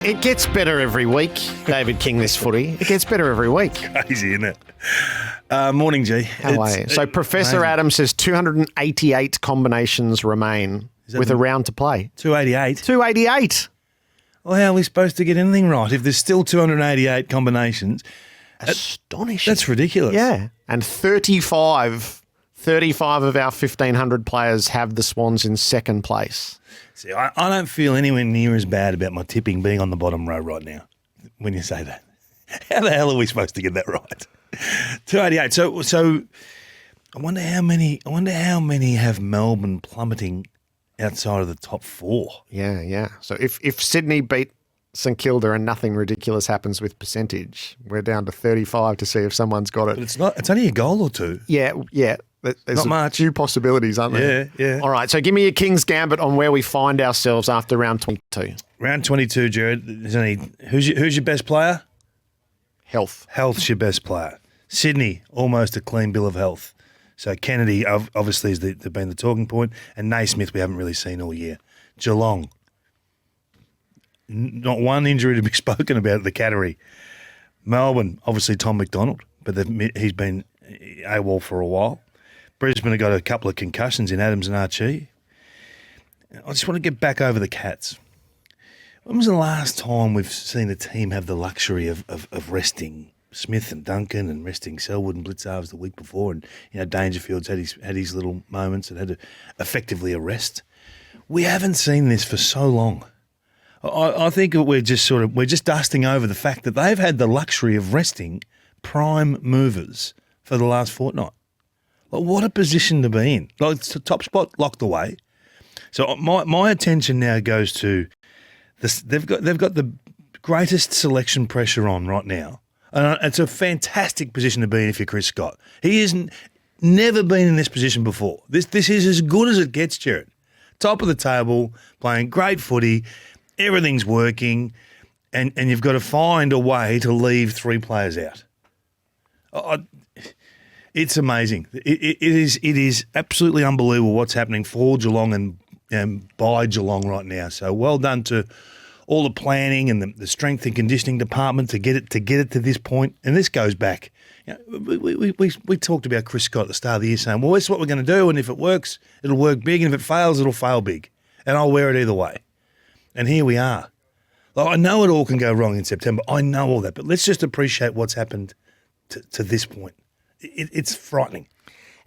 It gets better every week, David King, this footy. It gets better every week. Crazy, isn't it? Morning, G. How are you? So Professor amazing. Adam says 288 combinations remain with a round to play. 288? 288! Well, how are we supposed to get anything right if there's still 288 combinations? Astonishing. That's ridiculous. Yeah. And 35 of our 1,500 players have the Swans in second place. See, I don't feel anywhere near as bad about my tipping being on the bottom row right now when you say that. How the hell are we supposed to get that right? 288. So I wonder how many have Melbourne plummeting outside of the top four. Yeah. So if Sydney beat St Kilda and nothing ridiculous happens with percentage, we're down to 35 to see if someone's got it. But it's only a goal or two. Yeah. There's not much. Few possibilities, aren't there? Yeah. All right, so give me your King's Gambit on where we find ourselves after round 22. Round 22, Jared. Who's your best player? Health. Health's your best player. Sydney, almost a clean bill of health. So Kennedy obviously has been the talking point, and Naismith we haven't really seen all year. Geelong, not one injury to be spoken about at the Cattery. Melbourne, obviously Tom McDonald, but he's been AWOL for a while. Brisbane have got a couple of concussions in Adams and Archie. I just want to get back over the Cats. When was the last time we've seen a team have the luxury of resting Smith and Duncan and resting Selwood and Blitzarves the week before, and Dangerfield's had his little moments and had to effectively a rest? We haven't seen this for so long. I think we're just dusting over the fact that they've had the luxury of resting prime movers for the last fortnight. Like, what a position to be in. Like, it's the top spot locked away. So my attention now goes to this. They've got the greatest selection pressure on right now. And it's a fantastic position to be in if you're Chris Scott. He has never been in this position before. This is as good as it gets, Jared. Top of the table, playing great footy, everything's working, and you've got to find a way to leave three players out. It's amazing. It is absolutely unbelievable what's happening for Geelong and by Geelong right now. So well done to all the planning and the strength and conditioning department to get it to this point. And this goes back. We talked about Chris Scott at the start of the year saying, well, this is what we're going to do, and if it works, it'll work big, and if it fails, it'll fail big. And I'll wear it either way. And here we are. Like, I know it all can go wrong in September. I know all that. But let's just appreciate what's happened to this point. It's frightening.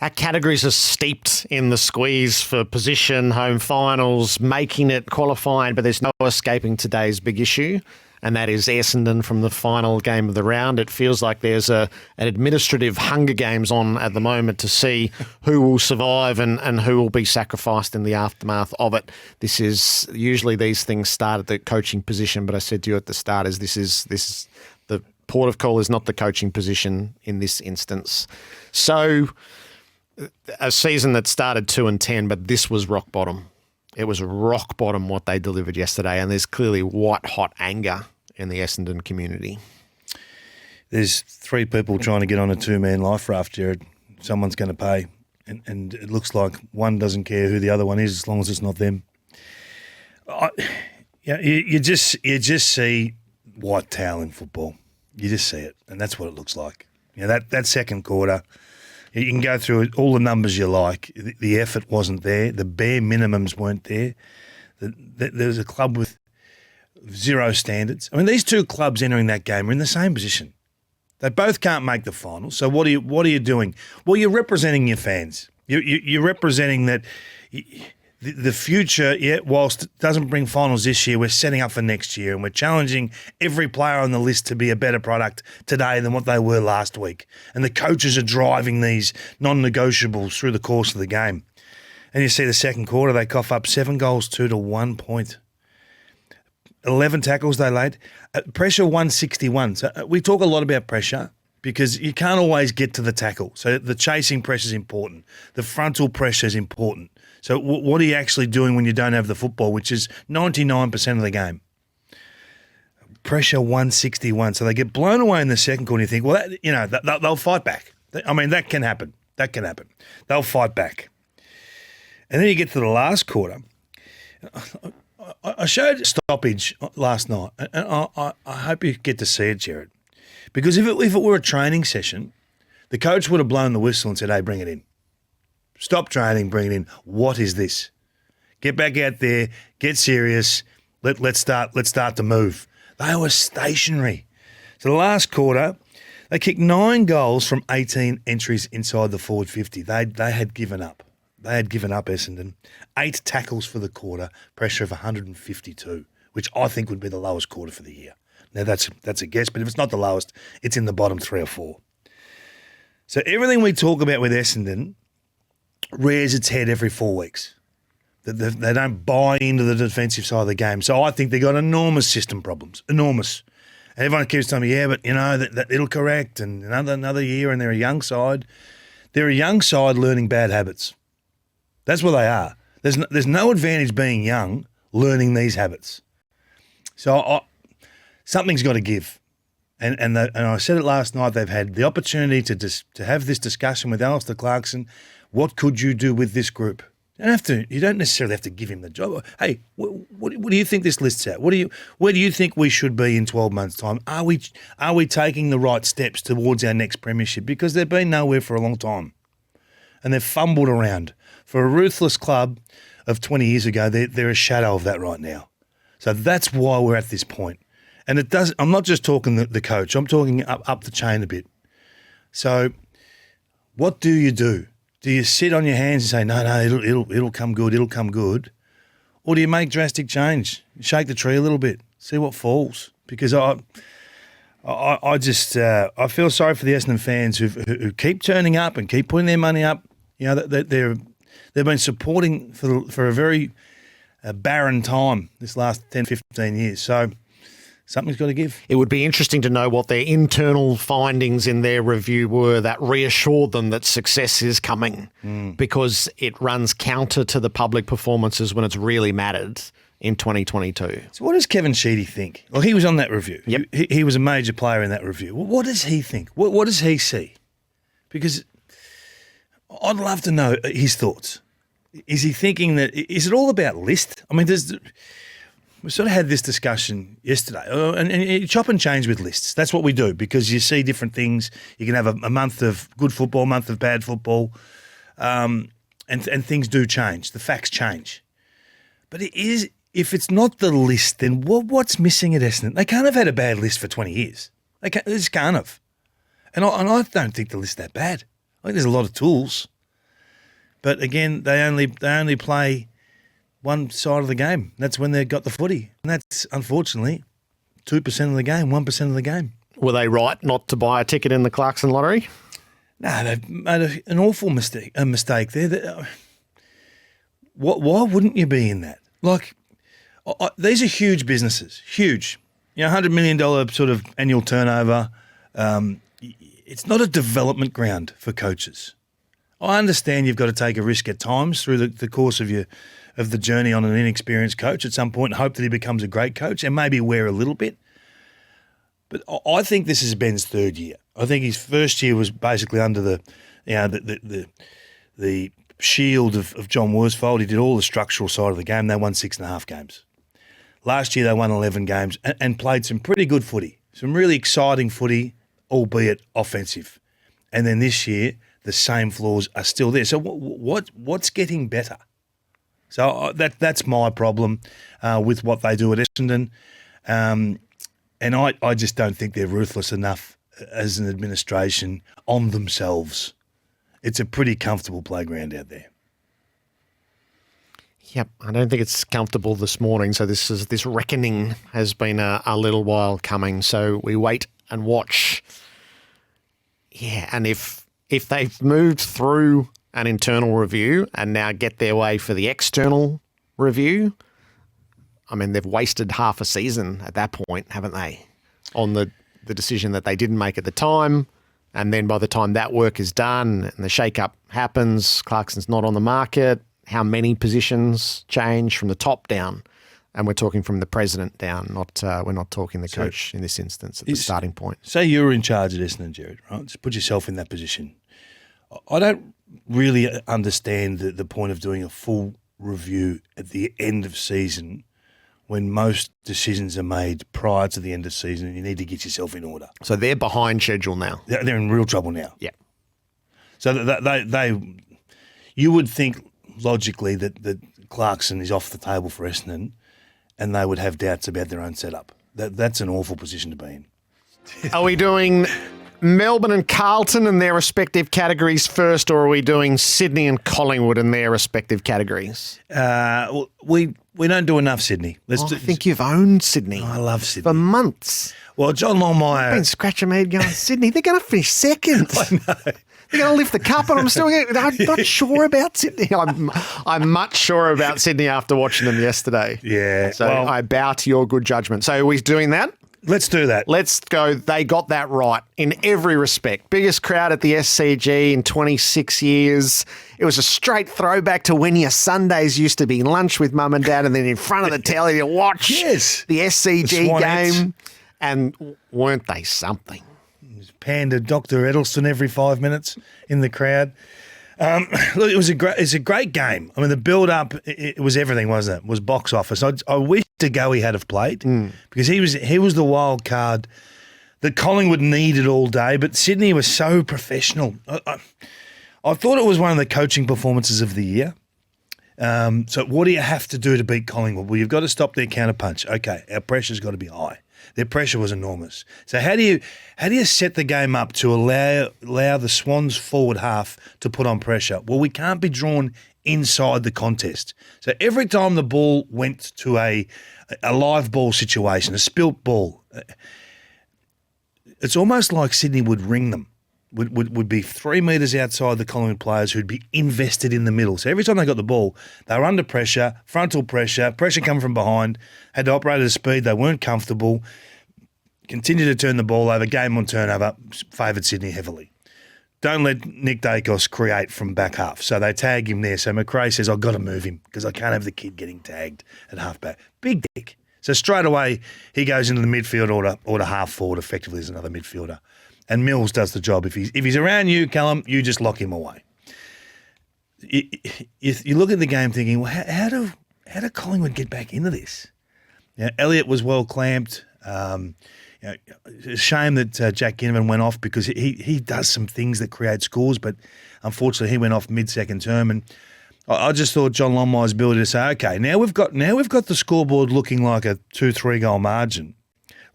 Our categories are steeped in the squeeze for position, home finals, making it, qualifying, but there's no escaping today's big issue, and that is Essendon from the final game of the round. It feels like there's an administrative Hunger Games on at the moment to see who will survive and who will be sacrificed in the aftermath of it. This is usually these things start at the coaching position, but I said to you at the start is this is the port of call is not the coaching position in this instance. So a season that started 2-10, but this was rock bottom. It was rock bottom what they delivered yesterday, and there's clearly white-hot anger in the Essendon community. There's three people trying to get on a two-man life raft, Jared. Someone's going to pay, and it looks like one doesn't care who the other one is as long as it's not them. You just see white towel in football. You just see it, and that's what it looks like. That second quarter, you can go through all the numbers you like. The effort wasn't there. The bare minimums weren't there. There's a club with zero standards. I mean, these two clubs entering that game are in the same position. They both can't make the final. So what are you doing? Well, you're representing your fans. You're representing that the future, whilst it doesn't bring finals this year, we're setting up for next year, and we're challenging every player on the list to be a better product today than what they were last week. And the coaches are driving these non-negotiables through the course of the game. And you see the second quarter, they cough up 7 goals, 2 to 1 point. 11 tackles they laid. Pressure 161. So we talk a lot about pressure because you can't always get to the tackle. So the chasing pressure is important. The frontal pressure is important. So what are you actually doing when you don't have the football, which is 99% of the game? Pressure 161. So they get blown away in the second quarter. And you think, well, they'll fight back. I mean, that can happen. They'll fight back. And then you get to the last quarter. I showed a stoppage last night, and I hope you get to see it, Jared. Because if it were a training session, the coach would have blown the whistle and said, hey, bring it in. Stop training, bring it in. What is this? Get back out there, get serious, let's start to move. They were stationary. So the last quarter, they kicked 9 goals from 18 entries inside the forward 50. They had given up. They had given up, Essendon. 8 tackles for the quarter, pressure of 152, which I think would be the lowest quarter for the year. Now, that's a guess, but if it's not the lowest, it's in the bottom 3 or 4. So everything we talk about with Essendon rears its head every 4 weeks. They don't buy into the defensive side of the game. So I think they've got enormous system problems, enormous. And everyone keeps telling me, yeah, but, that it'll correct and another year and they're a young side. They're a young side learning bad habits. That's what they are. There's no advantage being young learning these habits. So something's got to give. And I said it last night, they've had the opportunity to have this discussion with Alistair Clarkson. What could you do with this group? You don't necessarily have to give him the job. Hey, what do you think this list's at? Where do you think we should be in 12 months' time? Are we taking the right steps towards our next premiership? Because they've been nowhere for a long time. And they've fumbled around. For a ruthless club of 20 years ago, they're a shadow of that right now. So that's why we're at this point. And I'm not just talking the coach, I'm talking up the chain a bit. So what do you do? Do you sit on your hands and say, no, it'll come good? Or do you make drastic change? Shake the tree a little bit, see what falls? Because I feel sorry for the Essendon fans who keep turning up and keep putting their money up. They've been supporting for a very barren time this last 10, 15 years. So something's got to give. It would be interesting to know what their internal findings in their review were that reassured them that success is coming, because it runs counter to the public performances when it's really mattered in 2022. So what does Kevin Sheedy think? Well, he was on that review. Yep. He was a major player in that review. What does he think? What does he see? Because I'd love to know his thoughts. Is he thinking is it all about list? I mean, we sort of had this discussion yesterday, and you chop and change with lists. That's what we do, because you see different things. You can have a month of good football, a month of bad football, and things do change. The facts change. But if it's not the list, then what's missing at Essendon? They can't have had a bad list for 20 years. They just can't have. And I don't think the list's that bad. I think there's a lot of tools. But again, they only play one side of the game. That's when they've got the footy. And that's, unfortunately, 2% of the game, 1% of the game. Were they right not to buy a ticket in the Clarkson lottery? No, they've made an awful mistake there. Why wouldn't you be in that? Like, these are huge businesses, huge. $100 million sort of annual turnover. It's not a development ground for coaches. I understand you've got to take a risk at times through the course of the journey on an inexperienced coach at some point and hope that he becomes a great coach and maybe wear a little bit. But I think this is Ben's 3rd year. I think his first year was basically under the shield of John Worsfold. He did all the structural side of the game. They won 6.5 games. Last year they won 11 games and played some pretty good footy, some really exciting footy, albeit offensive. And then this year, the same flaws are still there. So what's getting better? So that's my problem with what they do at Essendon. And I just don't think they're ruthless enough as an administration on themselves. It's a pretty comfortable playground out there. Yep, I don't think it's comfortable this morning. So this reckoning has been a little while coming. So we wait and watch. Yeah, and if they've moved through an internal review and now get their way for the external review, I mean, they've wasted half a season at that point, haven't they, on the decision that they didn't make at the time. And then by the time that work is done and the shake-up happens, Clarkson's not on the market, how many positions change from the top down? And we're talking from the president down, we're not talking the coach in this instance at the starting point. Say you were in charge at Essendon, Gerard, right? Just put yourself in that position. I don't really understand the point of doing a full review at the end of season when most decisions are made prior to the end of season and you need to get yourself in order. So they're behind schedule now. They're in real trouble now. Yeah. So you would think logically that Clarkson is off the table for Essendon and they would have doubts about their own setup. That's an awful position to be in. Are we doing Melbourne and Carlton in their respective categories first, or are we doing Sydney and Collingwood in their respective categories? We don't do enough Sydney. I think you've owned Sydney. I love Sydney. For months. Well, John Longmire... I've been scratching my head going, Sydney, they're going to finish second. I know. They're going to lift the cup, and I'm not sure about Sydney. I'm much sure about Sydney after watching them yesterday. Yeah. So I bow to your good judgment. So are we doing that? Let's do that. Let's go. They got that right in every respect. Biggest crowd at the SCG in 26 years. It was a straight throwback to when your Sundays used to be lunch with mum and dad and then in front of the telly to watch the SCG game. And weren't they something? Panda Dr. Edelson every 5 minutes in the crowd. Look, it's a great game. I mean, the build-up, it was everything, wasn't it? It was box office. I wish De Goey had have played because he was the wild card that Collingwood needed all day, but Sydney was so professional. I thought it was one of the coaching performances of the year. So what do you have to do to beat Collingwood? Well, you've got to stop their counterpunch. Okay, our pressure's got to be high. Their pressure was enormous. So how do you set the game up to allow the Swans forward half to put on pressure? Well, we can't be drawn inside the contest. So every time the ball went to a live ball situation, a spilt ball, it's almost like Sydney would ring them. Would be 3 metres outside the Collingwood players who'd be invested in the middle. So every time they got the ball, they were under pressure, frontal pressure coming from behind, had to operate at a speed they weren't comfortable, continued to turn the ball over, game on turnover, favoured Sydney heavily. Don't let Nick Dacos create from back half. So they tag him there. So McRae says, I've got to move him because I can't have the kid getting tagged at halfback. Big dick. So straight away, he goes into the midfield or to half forward effectively as another midfielder. And Mills does the job. If he's around you, Callum, you just lock him away. You look at the game thinking, well, how do Collingwood get back into this? Elliott was well clamped. It's a shame that Jack Ginnivan went off because he does some things that create scores, but unfortunately he went off mid-second term. And I just thought John Longmire's ability to say, okay, now we've got the scoreboard looking like a 2-3 goal margin.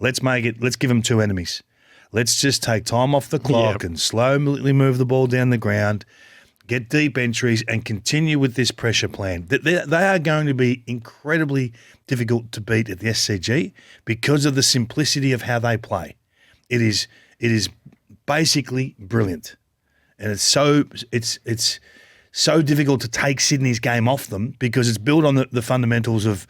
Let's give them two enemies. Let's just take time off the clock and slowly move the ball down the ground, get deep entries, and continue with this pressure plan. They are going to be incredibly difficult to beat at the SCG because of the simplicity of how they play. It is basically brilliant, and it's so difficult to take Sydney's game off them because it's built on the fundamentals of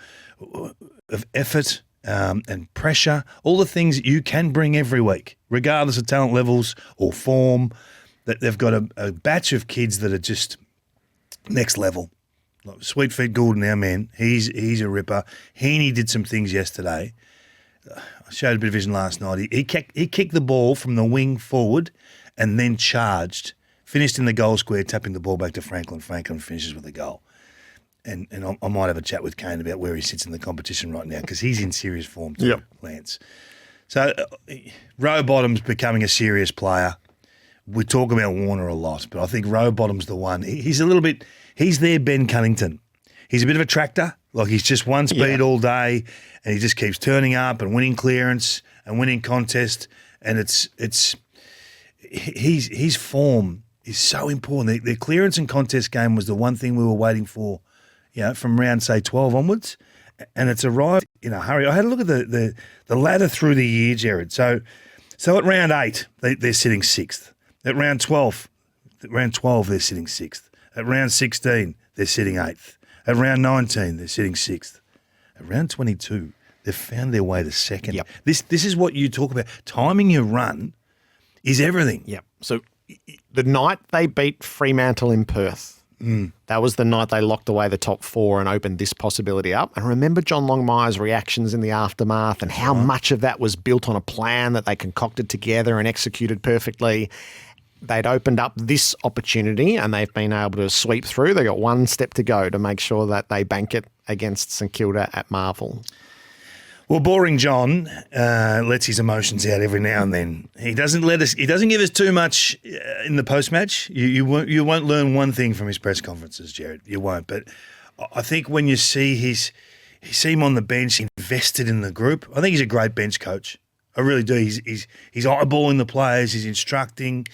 effort. And pressure, all the things that you can bring every week, regardless of talent levels or form, that they've got a batch of kids that are just next level. Like Sweetfeet Goulden, our man, he's a ripper. Heaney did some things yesterday. I showed a bit of vision last night. He kicked the ball from the wing forward and then charged, finished in the goal square, tapping the ball back to Franklin. Franklin finishes with a goal. And I might have a chat with Kane about where he sits in the competition right now because he's in serious form too, Lance. So Rowbottom's becoming a serious player. We talk about Warner a lot, but I think Rowbottom's the one. He's their Ben Cunnington. He's a bit of a tractor. Like he's just one speed all day and he just keeps turning up and winning clearance and winning contest. And his form is so important. The clearance and contest game was the one thing we were waiting for. From round, say, 12 onwards, and it's arrived in a hurry. I had a look at the ladder through the year, Jared. So at round 8, they're sitting 6th. At round 12, they're sitting 6th. At round 16, they're sitting 8th. At round 19, they're sitting 6th. At round 22, they've found their way to 2nd. Yep. This is what you talk about. Timing your run is everything. Yep. So the night they beat Fremantle in Perth, that was the night they locked away the top 4 and opened this possibility up. And remember John Longmire's reactions in the aftermath and how much of that was built on a plan that they concocted together and executed perfectly. They'd opened up this opportunity and they've been able to sweep through. They got one step to go to make sure that they bank it against St Kilda at Marvel. Well, Boring John lets his emotions out every now and then. He doesn't give us too much in the post-match. You won't learn one thing from his press conferences, Jared. You won't. But I think when you see him on the bench, invested in the group, I think he's a great bench coach. I really do. He's eyeballing the players. He's instructing.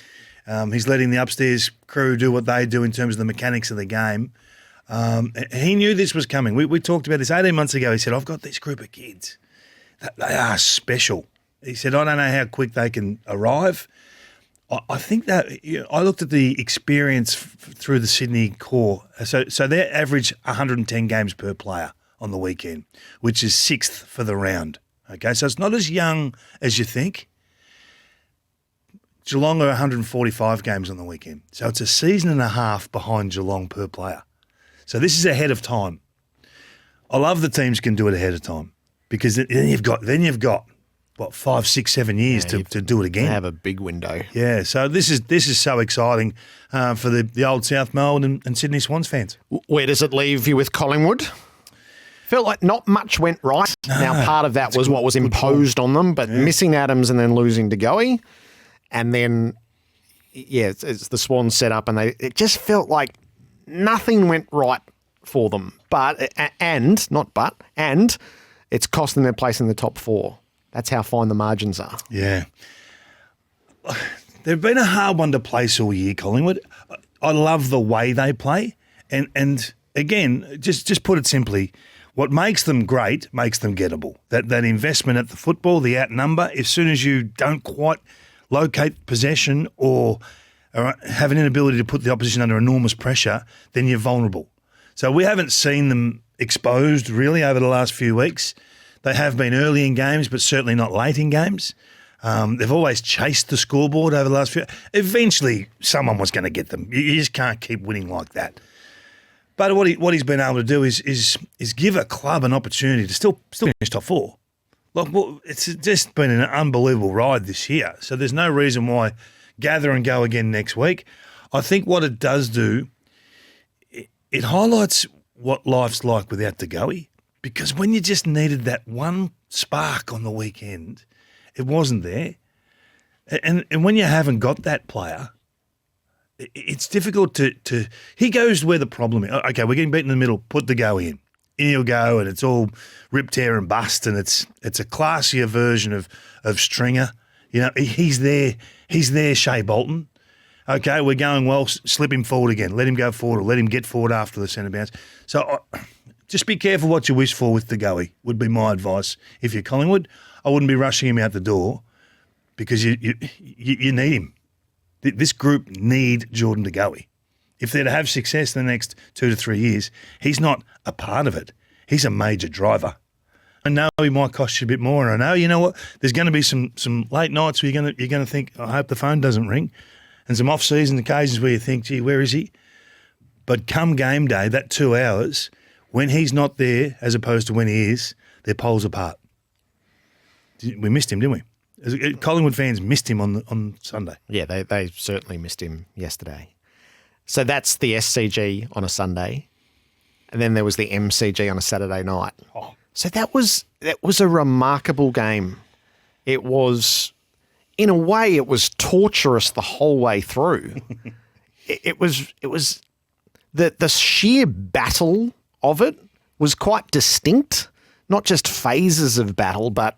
He's letting the upstairs crew do what they do in terms of the mechanics of the game. He knew this was coming. We talked about this 18 months ago. He said, I've got this group of kids. They are special. He said, I don't know how quick they can arrive. I think that I looked at the experience through the Sydney core. So they average 110 games per player on the weekend, which is 6th for the round. Okay, so it's not as young as you think. Geelong are 145 games on the weekend. So it's a season and a half behind Geelong per player. So this is ahead of time. I love the teams can do it ahead of time because then you've got what 5, 6, 7 years to do it again. They have a big window. Yeah, so this is so exciting for the old South Melbourne and Sydney Swans fans. Where does it leave you with Collingwood? Felt like not much went right. Now, part of that was what was imposed on them, but missing Adams and then losing De Goey. And then, it's the Swans set up and it just felt like nothing went right for them. And it's costing their place in the top 4. That's how fine the margins are. Yeah. They've been a hard one to place all year, Collingwood. I love the way they play. And again, just put it simply, what makes them great makes them gettable. That investment at the football, the outnumber, as soon as you don't quite locate possession or have an inability to put the opposition under enormous pressure, then you're vulnerable. So we haven't seen them exposed really over the last few weeks. They have been early in games, but certainly not late in games. They've always chased the scoreboard over the last few. Eventually, someone was going to get them. You just can't keep winning like that. But what he's been able to do is give a club an opportunity to still finish top 4. Look, well, it's just been an unbelievable ride this year. So there's no reason why gather and go again next week. I think what it does do, it highlights what life's like without De Goey. Because when you just needed that one spark on the weekend, it wasn't there. And when you haven't got that player, it's difficult to he goes where the problem is. Okay, we're getting beaten in the middle, put De Goey in. In he'll go, and it's all rip, tear, and bust, and it's a classier version of Stringer. You know, he's there, Shea Bolton. Okay, we're going well, slip him forward again. Let him go forward, or let him get forward after the centre bounce. So just be careful what you wish for with De Goey, would be my advice. If you're Collingwood, I wouldn't be rushing him out the door because you need him. This group need Jordan De Goey. If they're to have success in the next 2 to 3 years, he's not a part of it. He's a major driver. I know he might cost you a bit more, and I know, you know what, there's going to be some late nights where you're going to think, I hope the phone doesn't ring, and some off-season occasions where you think, gee, where is he? But come game day, that 2 hours, when he's not there as opposed to when he is, they're poles apart. We missed him, didn't we? Collingwood fans missed him on Sunday. Yeah, they certainly missed him yesterday. So that's the SCG on a Sunday, and then there was the MCG on a Saturday night. Oh. So that was a remarkable game. It was, in a way, it was torturous the whole way through. it was the sheer battle of it was quite distinct, not just phases of battle, but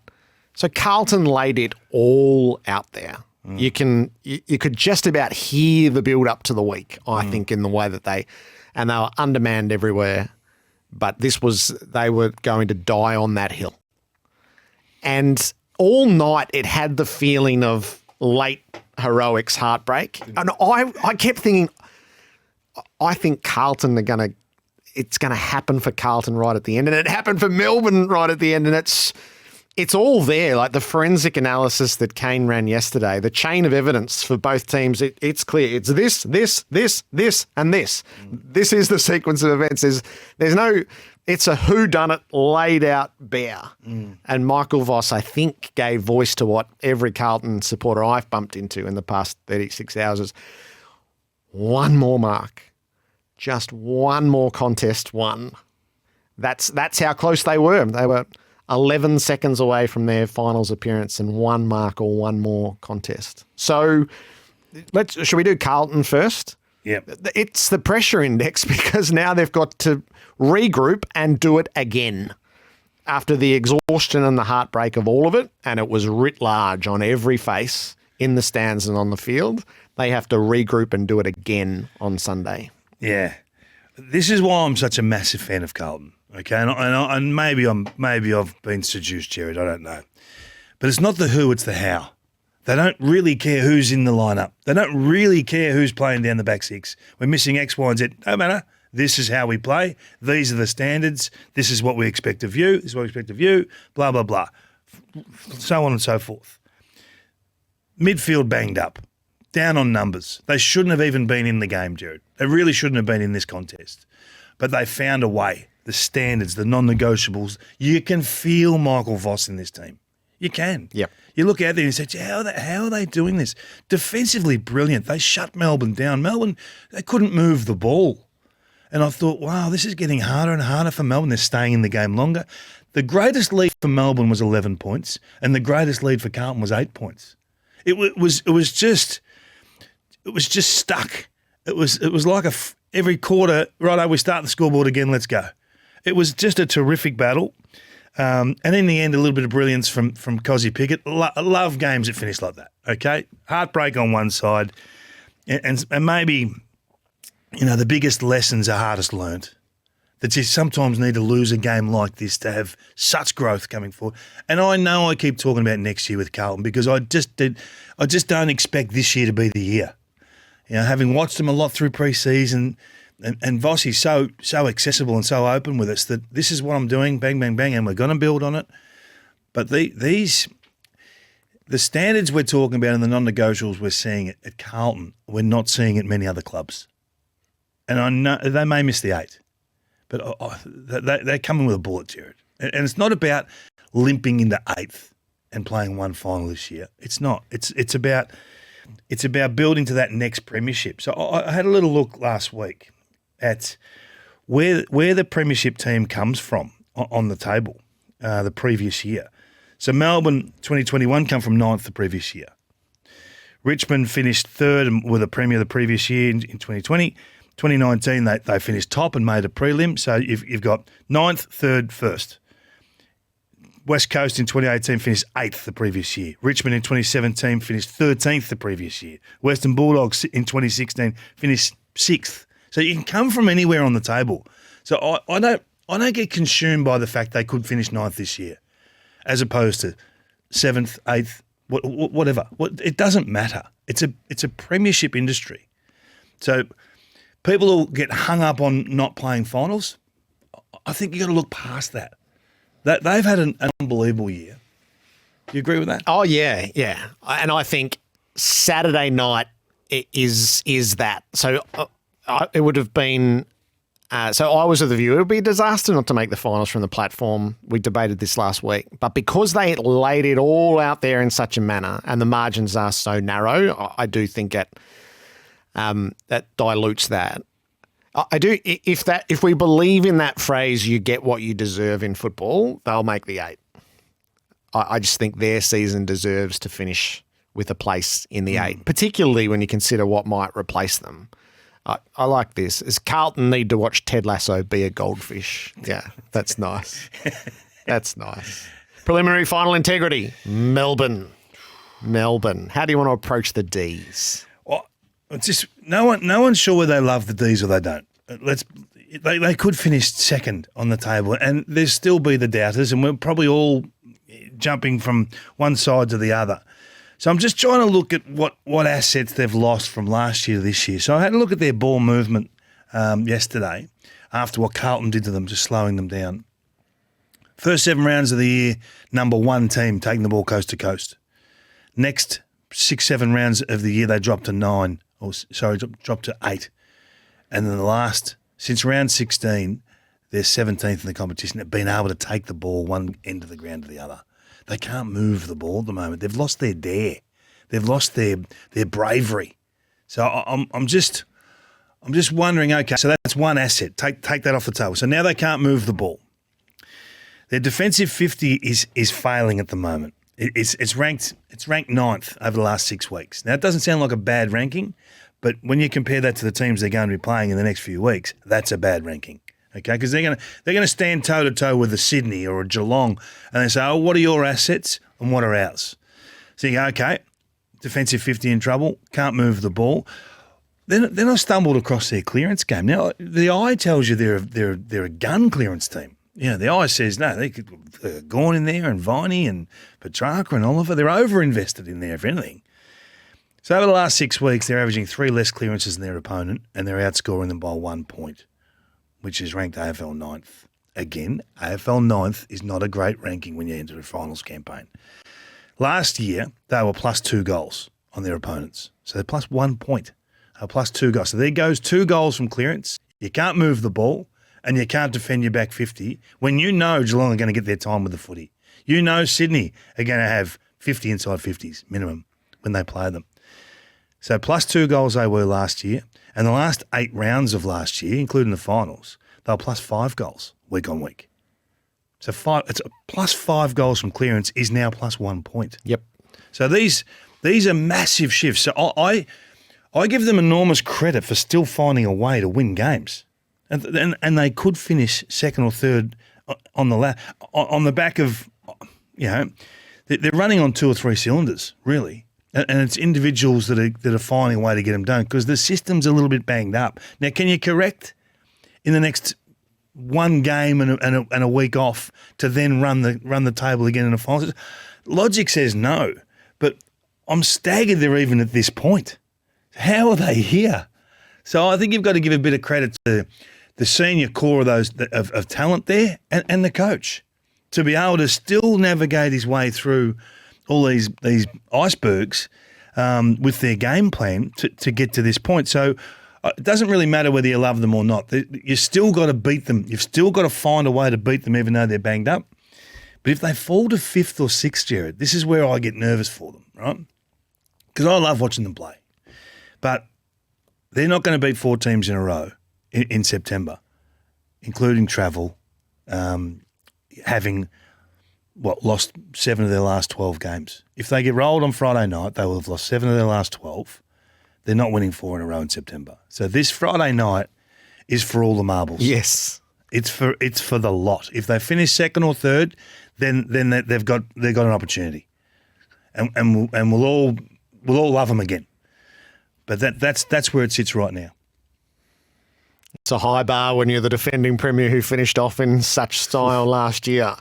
so Carlton laid it all out there. You could just about hear the build up to the week, I think, in the way that they were undermanned everywhere, but they were going to die on that hill. And all night it had the feeling of late heroics heartbreak. And I kept thinking, I think Carlton it's going to happen for Carlton right at the end. And it happened for Melbourne right at the end. And it's all there, like the forensic analysis that Kane ran yesterday, the chain of evidence for both teams, it's clear. It's this, and this. This is the sequence of events. It's a whodunit laid out bare. And Michael Voss, I think, gave voice to what every Carlton supporter I've bumped into in the past 36 hours is one more mark, just one more contest won. That's how close they were. They were 11 seconds away from their finals appearance and 1 mark or 1 more contest. So should we do Carlton first? Yeah. It's the pressure index because now they've got to regroup and do it again. After the exhaustion and the heartbreak of all of it, and it was writ large on every face in the stands and on the field, they have to regroup and do it again on Sunday. Yeah. This is why I'm such a massive fan of Carlton. Okay, and maybe I've been seduced, Jared. I don't know, but it's not the who, it's the how. They don't really care who's in the lineup. They don't really care who's playing down the back six. We're missing X, Y, and Z. No matter. This is how we play. These are the standards. This is what we expect of you. This is what we expect of you. Blah blah blah, so on and so forth. Midfield banged up, down on numbers. They shouldn't have even been in the game, Jared. They really shouldn't have been in this contest, but they found a way. The standards, the non-negotiables. You can feel Michael Voss in this team. You can. Yep. You look out there and you say, how are they doing this? Defensively brilliant. They shut Melbourne down. Melbourne, they couldn't move the ball. And I thought, wow, this is getting harder and harder for Melbourne. They're staying in the game longer. The greatest lead for Melbourne was 11 points, and the greatest lead for Carlton was 8 points. It was just stuck. It was like every quarter, righto, we start the scoreboard again, let's go. It was just a terrific battle. And in the end, a little bit of brilliance from Cozzy Pickett. Love games that finish like that, okay? Heartbreak on one side. And maybe, the biggest lessons are hardest learned. That you sometimes need to lose a game like this to have such growth coming forward. And I know I keep talking about next year with Carlton because I just don't expect this year to be the year. Having watched them a lot through pre-season, and Vossi's so accessible and so open with us that this is what I'm doing, bang, bang, bang, and we're going to build on it. But the standards we're talking about and the non-negotiables we're seeing at Carlton, we're not seeing at many other clubs. And I know they may miss the 8, but they're coming with a bullet, Jared. And it's not about limping into 8th and playing one final this year. It's not. It's about building to that next premiership. So I had a little look last week at where the premiership team comes from on the table the previous year. So Melbourne 2021 come from 9th the previous year. Richmond finished 3rd and were the premier the previous year in 2020. 2019 they finished top and made a prelim. So you've got 9th, 3rd, 1st. West Coast in 2018 finished 8th the previous year. Richmond in 2017 finished 13th the previous year. Western Bulldogs in 2016 finished 6th. So you can come from anywhere on the table. So I don't get consumed by the fact they could finish 9th this year, as opposed to 7th, 8th, whatever. It doesn't matter. It's a premiership industry. So people will get hung up on not playing finals. I think you got to look past that. They've had an unbelievable year. Do you agree with that? Oh, yeah. And I think Saturday night is that. So it would have been so I was of the view it would be a disaster not to make the finals from the platform. We debated this last week. But because they laid it all out there in such a manner and the margins are so narrow, I do think that dilutes that. I do. If we believe in that phrase, you get what you deserve in football, they'll make the 8. I just think their season deserves to finish with a place in the 8, particularly when you consider what might replace them. I like this. As Carlton need to watch Ted Lasso be a goldfish. Yeah, that's nice. That's nice. Preliminary final integrity. Melbourne. How do you want to approach the Ds? It's just no one's sure whether they love the Ds or they don't. They could finish second on the table, and there's still be the doubters, and we're probably all jumping from one side to the other. So I'm just trying to look at what assets they've lost from last year to this year. So I had a look at their ball movement yesterday after what Carlton did to them, just slowing them down. First 7 rounds of the year, number 1 team taking the ball coast to coast. Next 6-7 rounds of the year, they dropped to 9. Dropped to 8. And then the last, since round 16, they're 17th in the competition. They've been able to take the ball one end of the ground to the other. They can't move the ball at the moment. They've lost their dare. They've lost their bravery. So I'm just wondering, okay, so that's one asset. Take that off the table. So now they can't move the ball. Their defensive 50 is failing at the moment. It's ranked ninth over the last 6 weeks. Now, it doesn't sound like a bad ranking, but when you compare that to the teams they're going to be playing in the next few weeks, that's a bad ranking. Okay, because they're gonna stand toe to toe with a Sydney or a Geelong, and they say, "Oh, what are your assets and what are ours?" So you go, "Okay, defensive 50 in trouble, can't move the ball." Then I stumbled across their clearance game. Now the eye tells you they're a gun clearance team. You know, the eye says no, they could Gawn in there and Viney and Petrarca and Oliver. They're over-invested in there, if anything. So over the last 6 weeks, they're averaging 3 less clearances than their opponent, and they're outscoring them by 1 point, which is ranked AFL 9th. Again, AFL 9th is not a great ranking when you enter a finals campaign. Last year, they were plus 2 goals on their opponents. So they're plus 1 point, plus 2 goals. So there goes 2 goals from clearance. You can't move the ball and you can't defend your back 50 when you know Geelong are going to get their time with the footy. You know Sydney are going to have 50 inside 50s minimum when they play them. So plus 2 goals they were last year. And the last 8 rounds of last year, including the finals, they were plus 5 goals week on week. So it's a plus 5 goals from clearance is now plus 1 point. Yep. So these are massive shifts. So I give them enormous credit for still finding a way to win games, and they could finish second or third on the back of, you know, they're running on 2 or 3 cylinders really. And it's individuals that are finding a way to get them done because the system's a little bit banged up. Now, can you correct in the next one game and a week off to then run the table again in the finals? Logic says no, but I'm staggered they're even at this point. How are they here? So I think you've got to give a bit of credit to the senior core of those of talent there and the coach to be able to still navigate his way through all these icebergs with their game plan to get to this point. So it doesn't really matter whether you love them or not. You still got to beat them. You've still got to find a way to beat them even though they're banged up. But if they fall to 5th or 6th, Jared, this is where I get nervous for them, right? Because I love watching them play. But they're not going to beat 4 teams in a row in September, including travel, having lost 7 of their last 12 games. If they get rolled on Friday night, they will have lost 7 of their last 12. They're not winning 4 in a row in September. So this Friday night is for all the marbles. Yes. It's for the lot. If they finish second or third, then they've got an opportunity. And we'll all love them again. But that's where it sits right now. It's a high bar when you're the defending premier who finished off in such style last year.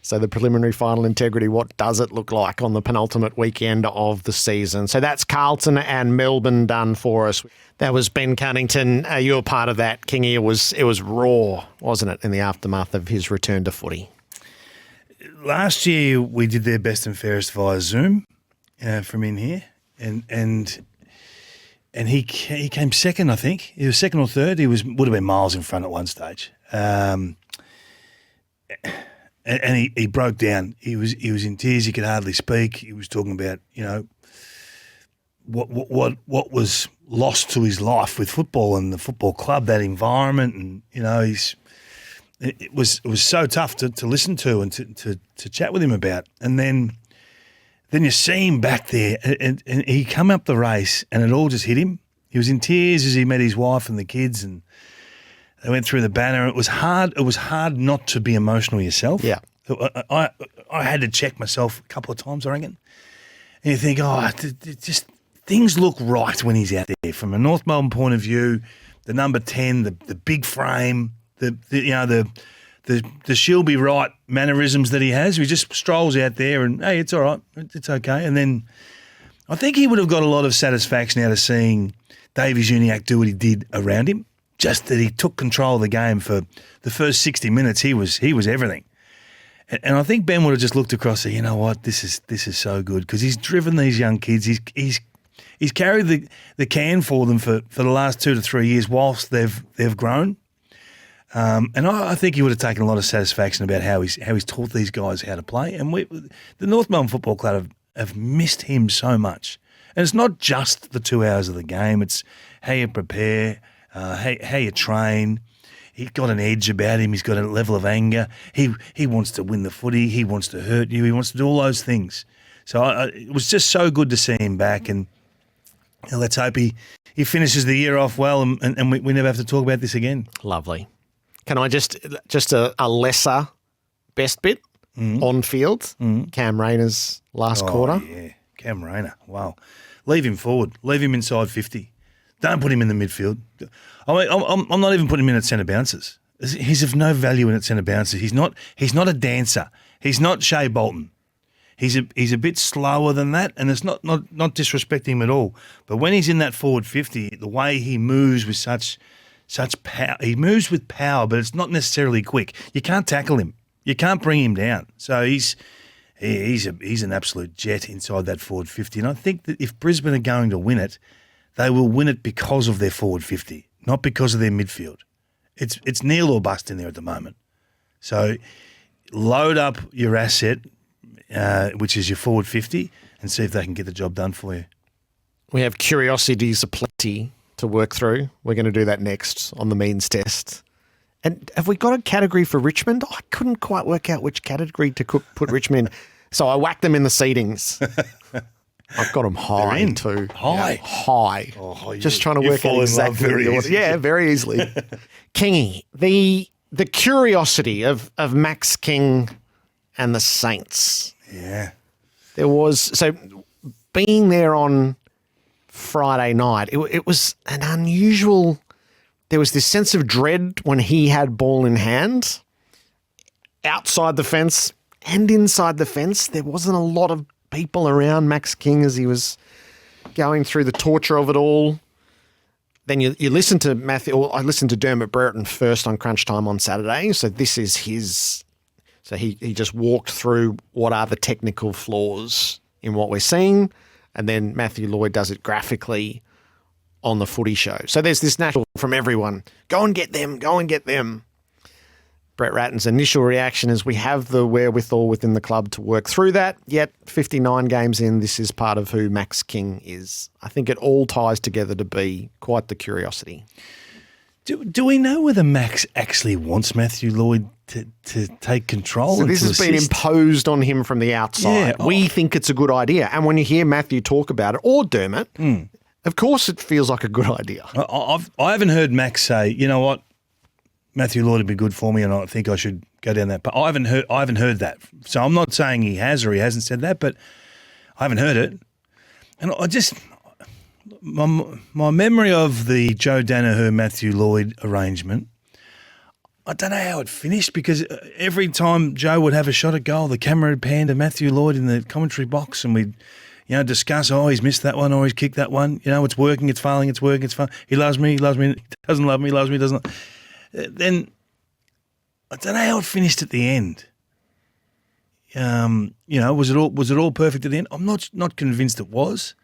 So the preliminary final integrity, what does it look like on the penultimate weekend of the season? So that's Carlton and Melbourne done for us. That was Ben Cunnington. You were part of that, Kingy. It was raw, wasn't it, in the aftermath of his return to footy? Last year we did their best and fairest via Zoom from in here, and he came second, I think. He was second or third. Would have been miles in front at one stage. And he broke down. He was in tears. He could hardly speak. He was talking about, you know, what was lost to his life with football and the football club, that environment, and you know, it was so tough to listen to and to chat with him about. And then you see him back there, and he come up the race, and it all just hit him. He was in tears as he met his wife and the kids, and they went through the banner. It was hard. It was hard not to be emotional yourself. Yeah, I had to check myself a couple of times, I reckon. And you think, just things look right when he's out there. From a North Melbourne point of view, the number 10, the big frame, the she'll be right mannerisms that he has. He just strolls out there and hey, it's all right, it's okay. And then I think he would have got a lot of satisfaction out of seeing Davies Uniacke do what he did around him. Just that he took control of the game for the first 60 minutes. He was everything. And I think Ben would have just looked across and said, you know what, this is so good because he's driven these young kids. He's carried the can for them for the last 2 to 3 years whilst they've grown. And I think he would have taken a lot of satisfaction about how he's taught these guys how to play. And the North Melbourne Football Club have missed him so much. And it's not just the 2 hours of the game. It's how you prepare, how you train. He's got an edge about him. He's got a level of anger. He wants to win the footy. He wants to hurt you. He wants to do all those things. So it was just so good to see him back, and let's hope he finishes the year off well, and we never have to talk about this again. Lovely. Can I just a lesser best bit on field? Cam Rayner's last quarter. Yeah, Cam Rayner. Wow. Leave him forward. Leave him inside 50. Don't put him in the midfield. I mean, I'm not even putting him in at centre bounces. He's of no value in at centre bounces. He's not a dancer. He's not Shea Bolton. He's a bit slower than that, and it's not disrespecting him at all. But when he's in that forward 50, the way he moves with such power, he moves with power, but it's not necessarily quick. You can't tackle him. You can't bring him down. So he's an absolute jet inside that forward 50. And I think that if Brisbane are going to win it, they will win it because of their forward 50, not because of their midfield. It's kneel or bust in there at the moment. So load up your asset, which is your forward 50, and see if they can get the job done for you. We have curiosities aplenty to work through. We're going to do that next on the means test. And have we got a category for Richmond? I couldn't quite work out which category to put Richmond in. So I whacked them in the seedings. I've got them high too. High? Yeah, high. Oh, just trying to work out exactly very the order. easily. Yeah, very easily. Kingy, the curiosity of Max King and the Saints. Yeah. There was, so being there on Friday night, it was an unusual, there was this sense of dread when he had ball in hand. Outside the fence and inside the fence, there wasn't a lot of people around Max King as he was going through the torture of it all. Then you listen to Matthew, or I listened to Dermot Brereton first on Crunch Time on Saturday. So this is his, so he just walked through what are the technical flaws in what we're seeing. And then Matthew Lloyd does it graphically on the Footy Show. So there's this natural from everyone, go and get them, go and get them. Brett Ratton's initial reaction is we have the wherewithal within the club to work through that, yet 59 games in, this is part of who Max King is. I think it all ties together to be quite the curiosity. Do we know whether Max actually wants Matthew Lloyd to take control? So this has been imposed on him from the outside. Yeah. We think it's a good idea. And when you hear Matthew talk about it, or Dermot, of course it feels like a good idea. I haven't heard Max say, you know what, Matthew Lloyd would be good for me, and I think I should go down that. But I haven't heard that. So I'm not saying he has or he hasn't said that, but I haven't heard it. And I just my memory of the Joe Danaher Matthew Lloyd arrangement, I don't know how it finished, because every time Joe would have a shot at goal, the camera would pan to Matthew Lloyd in the commentary box, and we'd discuss, he's missed that one, or he's kicked that one. It's working, it's failing, it's working, it's failing. He loves me, he doesn't love me, he loves me, he doesn't. Then I don't know how it finished at the end. Was it all perfect at the end? I'm not convinced it was.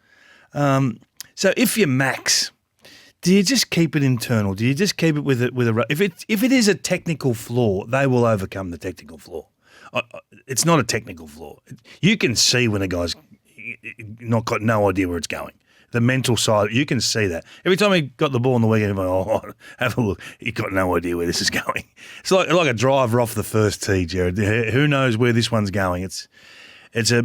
So if you're Max, do you just keep it internal? Do you just keep it with a if it is a technical flaw, they will overcome the technical flaw. It's not a technical flaw. You can see when a guy's not got no idea where it's going. The mental side, you can see that. Every time he got the ball in the weekend, have a look. He got no idea where this is going. It's like a driver off the first tee, Jared. Who knows where this one's going? It's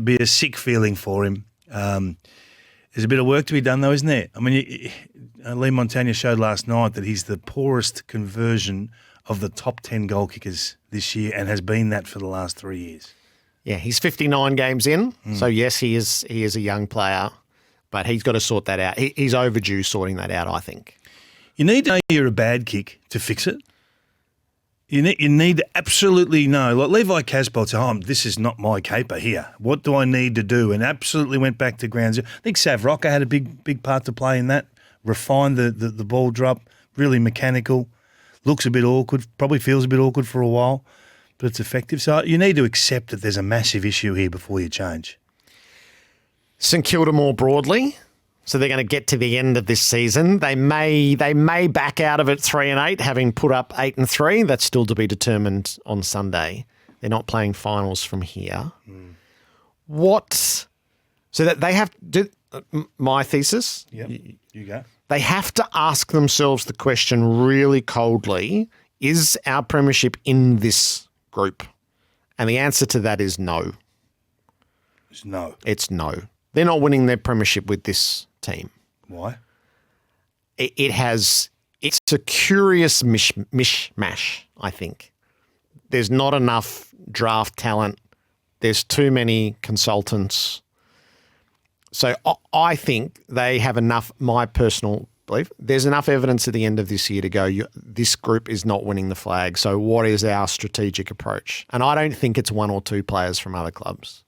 be a sick feeling for him. There's a bit of work to be done, though, isn't there? I mean, Lee Montagna showed last night that he's the poorest conversion of the top 10 goal kickers this year, and has been that for the last 3 years. Yeah, he's 59 games in, so yes, he is a young player. But he's got to sort that out. He's overdue sorting that out, I think. You need to know you're a bad kick to fix it. You need to absolutely know. Like Levi Casbolt said, this is not my caper here. What do I need to do? And absolutely went back to ground zero. I think Sav Rocker had a big part to play in that. Refined the ball drop, really mechanical. Looks a bit awkward, probably feels a bit awkward for a while, but it's effective. So you need to accept that there's a massive issue here before you change. St Kilda more broadly, so they're going to get to the end of this season. They may back out of it 3-8, having put up 8-3. That's still to be determined on Sunday. They're not playing finals from here. So that they have my thesis. Yep, you go. They have to ask themselves the question really coldly: is our premiership in this group? And the answer to that is no. It's no. It's no. They're not winning their premiership with this team. Why? It's a curious mishmash, I think. There's not enough draft talent. There's too many consultants. So I think they have enough, my personal belief, there's enough evidence at the end of this year to go, this group is not winning the flag. So what is our strategic approach? And I don't think it's one or two players from other clubs.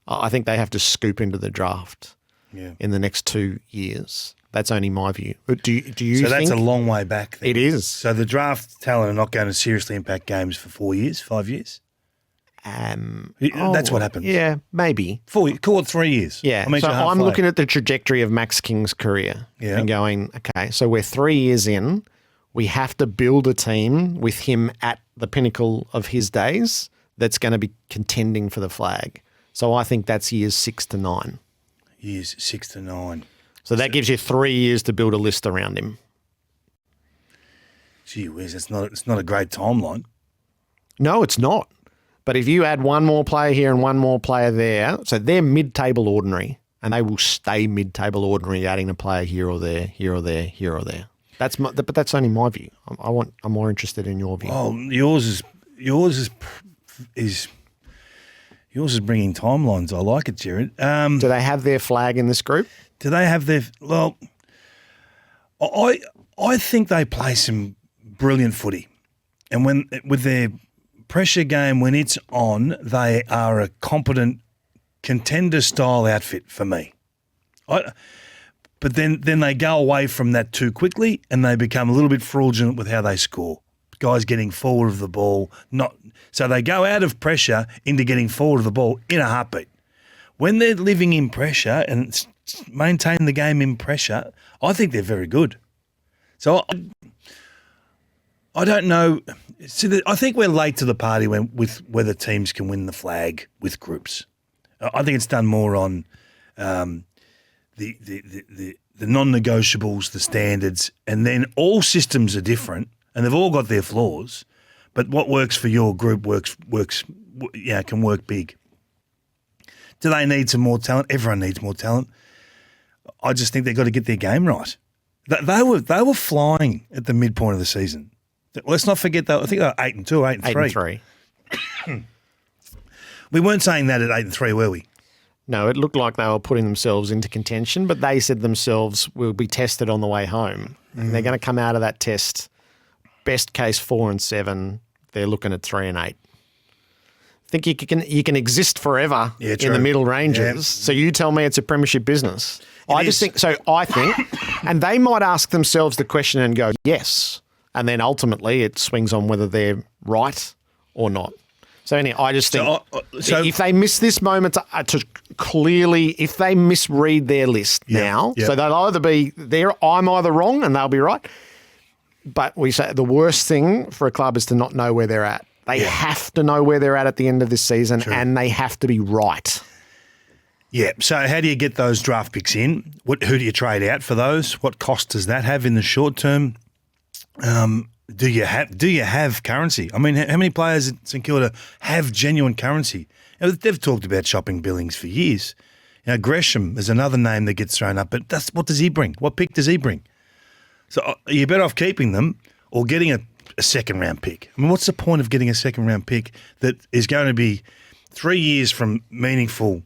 I think they have to scoop into the draft in the next 2 years. That's only my view. Do you think? So that's a long way back then. It is. So the draft talent are not going to seriously impact games for 4 years, 5 years? That's what happens. Yeah, maybe. Call it 3 years. Yeah. So I'm looking at the trajectory of Max King's career and going, okay, so we're 3 years in. We have to build a team with him at the pinnacle of his days that's going to be contending for the flag. So I think that's years 6 to 9. Years 6 to 9. So that gives you 3 years to build a list around him. Gee whiz, it's not a great timeline. No, it's not. But if you add one more player here and one more player there, so they're mid-table ordinary, and they will stay mid-table ordinary, adding a player here or there, here or there, here or there. But that's only my view. I'm more interested in your view. Oh, yours is bringing timelines. I like it, Jared. Do they have their flag in this group? Do they have their? Well, I think they play some brilliant footy, and when with their pressure game, when it's on, they are a competent contender-style outfit for me. But then they go away from that too quickly and they become a little bit fraudulent with how they score. Guys getting forward of the ball, so they go out of pressure into getting forward of the ball in a heartbeat. When they're living in pressure and maintain the game in pressure, I think they're very good. So I don't know. So I think we're late to the party with whether teams can win the flag with groups. I think it's done more on the non-negotiables, the standards, and then all systems are different and they've all got their flaws. But what works for your group can work big. Do they need some more talent? Everyone needs more talent. I just think they've got to get their game right. They were flying at the midpoint of the season. Let's not forget though. I think they were 8-2 or 8-3. 8-3. We weren't saying that at 8-3, were we? No, it looked like they were putting themselves into contention, but they said themselves will be tested on the way home. And they're going to come out of that test, best case 4-7. They're looking at 3-8. I think you can exist forever in the middle ranges. Yeah. So you tell me it's a premiership business. I think, and they might ask themselves the question and go, yes. And then ultimately it swings on whether they're right or not. So anyway, I just think if they miss this moment if they misread their list now, so they'll either be there, I'm either wrong and they'll be right. But we say the worst thing for a club is to not know where they're at. They have to know where they're at the end of this season, and they have to be right. Yeah. So how do you get those draft picks in? Who do you trade out for those? What cost does that have in the short term? Do you have currency? I mean, how many players at St Kilda have genuine currency? You know, they've talked about shopping Billings for years. You know, Gresham is another name that gets thrown up, but what does he bring? What pick does he bring? So are you better off keeping them or getting a second-round pick? I mean, what's the point of getting a second-round pick that is going to be 3 years from meaningful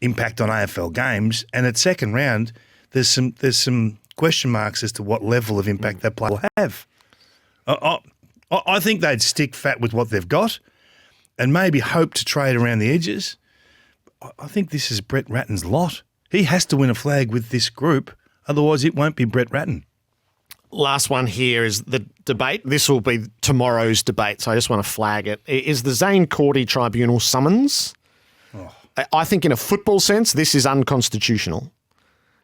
impact on AFL games, and at second round, there's some question marks as to what level of impact that player will have. I think they'd stick fat with what they've got and maybe hope to trade around the edges. I think this is Brett Ratton's lot. He has to win a flag with this group, otherwise it won't be Brett Ratton. Last one here is the debate. This will be tomorrow's debate, so I just want to flag it. Is the Zaine Cordy Tribunal summons? Oh. I think in a football sense, this is unconstitutional.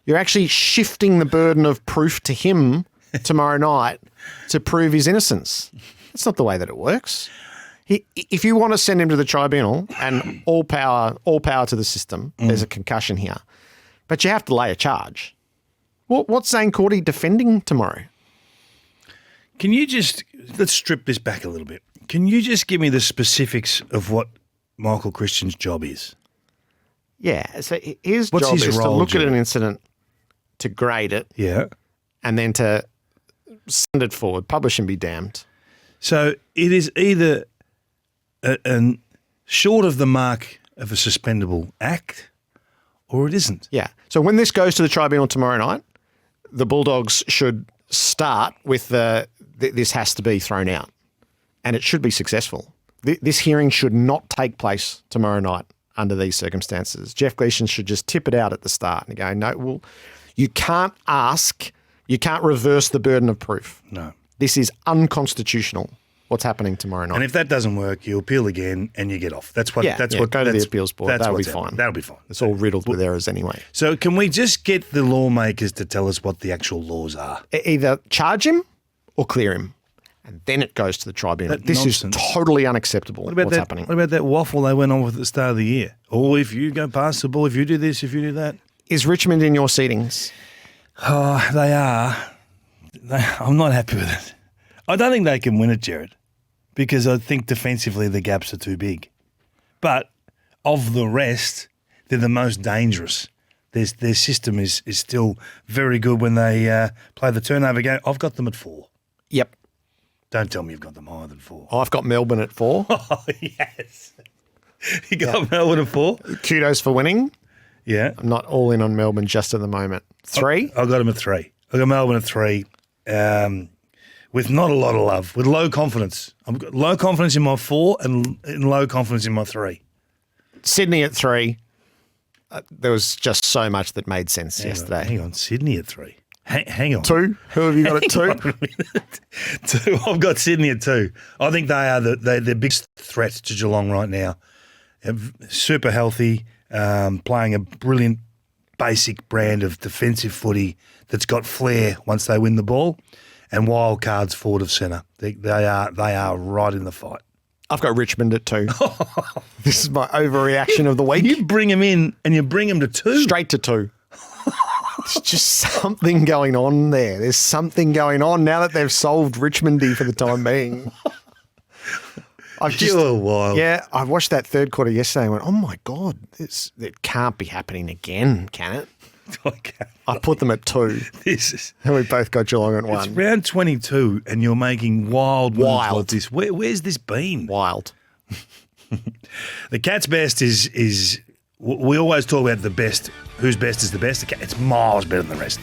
You're actually shifting the burden of proof to him tomorrow night to prove his innocence. That's not the way that it works. If you want to send him to the tribunal, and all power to the system, there's a concussion here, but you have to lay a charge. What's Zaine Cordy defending tomorrow? Can you just let's strip this back a little bit. Can you just give me the specifics of what Michael Christian's job is? Yeah. So his What's job his is to role, look at Gerard? an incident, to grade it, Yeah. and then to send it forward, publish and be damned. So it is either an short of the mark of a suspendable act, or it isn't. Yeah. So when this goes to the tribunal tomorrow night, the Bulldogs should start with this has to be thrown out, and it should be successful. This hearing should not take place tomorrow night under these circumstances. Jeff Gleeson should just tip it out at the start and go, no, well, you can't reverse the burden of proof. No. This is unconstitutional, what's happening tomorrow night. And if that doesn't work, you appeal again and you get off. Go to the appeals board. That'll be fine. That'll be fine. It's all riddled with errors anyway. So can we just get the lawmakers to tell us what the actual laws are? Either charge him or clear him, and then it goes to the tribunal. This is totally unacceptable, what's happening. What about that waffle they went on with at the start of the year? Oh, if you go past the ball, if you do this, if you do that. Is Richmond in your seedings? Oh, they are. I'm not happy with it. I don't think they can win it, Gerard, because I think defensively the gaps are too big. But of the rest, they're the most dangerous. Their system is still very good when they play the turnover game. I've got them at 4. Yep. Don't tell me you've got them higher than 4. I've got Melbourne at 4. Oh, yes. You got Melbourne at 4? Kudos for winning. Yeah. I'm not all in on Melbourne just at the moment. 3? I got them at 3. I got Melbourne at 3. With not a lot of love, with low confidence. I've got low confidence in my 4 and low confidence in my 3. Sydney at 3. There was just so much that made sense yesterday. Hang on, Sydney at 3. Hang on. 2? Who have you got at 2? 2. I've got Sydney at 2. I think they are the biggest threat to Geelong right now. Super healthy, playing a brilliant basic brand of defensive footy that's got flair once they win the ball, and wild cards forward of centre. They are right in the fight. I've got Richmond at 2. This is my overreaction of the week. You bring them in and you bring them to 2. Straight to 2. There's just something going on there. There's something going on now that they've solved Richmondy for the time being. You're wild. Yeah, I watched that third quarter yesterday and went, oh my God, it can't be happening again, can it? I put them at 2. And we both got Geelong at 1. It's round 22 and you're making wild moves like this. Where's this been? Wild. The Cat's best is we always talk about the best. Whose best is the best? It's miles better than the rest.